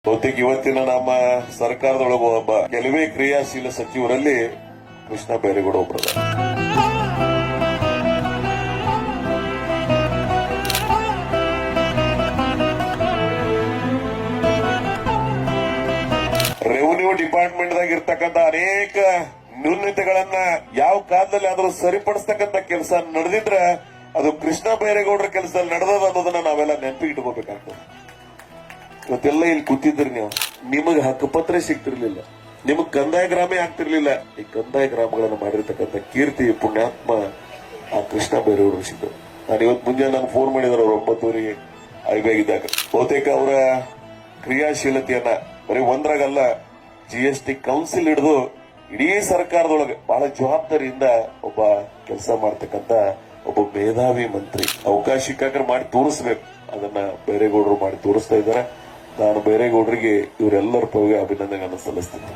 ಬಹುತೇಕ ಇವತ್ತಿನ ನಮ್ಮ ಸರ್ಕಾರದೊಳಗೆ ಒಬ್ಬ ಕೆಲವೇ ಕ್ರಿಯಾಶೀಲ ಸಚಿವರಲ್ಲಿ ಕೃಷ್ಣ ಬೈರೇಗೌಡ ಒಬ್ಬರದ. ರೆವಿನ್ಯೂ ಡಿಪಾರ್ಟ್ಮೆಂಟ್ ದಾಗ ಇರ್ತಕ್ಕಂಥ ಅನೇಕ ನ್ಯೂನತೆಗಳನ್ನ ಯಾವ ಕಾಲದಲ್ಲಿ ಆದ್ರೂ ಸರಿಪಡಿಸ್ತಕ್ಕಂಥ ಕೆಲಸ ನಡೆದಿದ್ರೆ ಅದು ಕೃಷ್ಣ ಬೈರೇಗೌಡರ ಕೆಲಸದಲ್ಲಿ ನಡೆದದ ಅನ್ನೋದನ್ನ ನಾವೆಲ್ಲ ನೆನಪಿಗೆ ಇಟ್ಕೋಬೇಕಾಗ್ತದೆ. ಇವತ್ತೆಲ್ಲ ಇಲ್ಲಿ ಕೂತಿದ್ರಿ ನೀವು, ನಿಮಗ್ ಹಕ್ಕುಪತ್ರ ಸಿಗ್ತಿರ್ಲಿಲ್ಲ, ನಿಮಗ್ ಕಂದಾಯ ಗ್ರಾಮೇ ಆಗ್ತಿರ್ಲಿಲ್ಲ. ಈ ಕಂದಾಯ ಗ್ರಾಮಗಳನ್ನು ಮಾಡಿರ್ತಕ್ಕಂಥ ಕೀರ್ತಿ ಪುಣ್ಯಾತ್ಮ ಆ ಕೃಷ್ಣ ಬೈರೇಗೌಡರು ಸಿಗ್ತದೆ. ನಾನು ಇವತ್ತು ಮುಂಜಾನೆ ನಾನು ಫೋನ್ ಮಾಡಿದ್ರು ಅವ್ರು 9:30 ಆಗಿದ್ದಾಗ. ಬಹುತೇಕ ಅವರ ಕ್ರಿಯಾಶೀಲತೆಯನ್ನ ಬರೀ ಒಂದ್ರಾಗಲ್ಲ, GST ಕೌನ್ಸಿಲ್ ಹಿಡಿದು ಇಡೀ ಸರ್ಕಾರದೊಳಗೆ ಬಹಳ ಜವಾಬ್ದಾರಿಯಿಂದ ಒಬ್ಬ ಕೆಲಸ ಮಾಡ್ತಕ್ಕಂಥ ಒಬ್ಬ ಮೇಧಾವಿ ಮಂತ್ರಿ. ಅವಕಾಶ ಸಿಕ್ಕಾದ್ರೆ ಮಾಡಿ ತೋರಿಸ್ಬೇಕು, ಅದನ್ನ ಬೈರೇಗೌಡರು ಮಾಡಿ ತೋರಿಸ್ತಾ ಇದ್ದಾರೆ. ನಾನು ಬೈರೇಗೌಡರಿಗೆ ಇವರೆಲ್ಲರ ಪರವಾಗಿ ಅಭಿನಂದನೆ ಸಲ್ಲಿಸ್ತೀನಿ.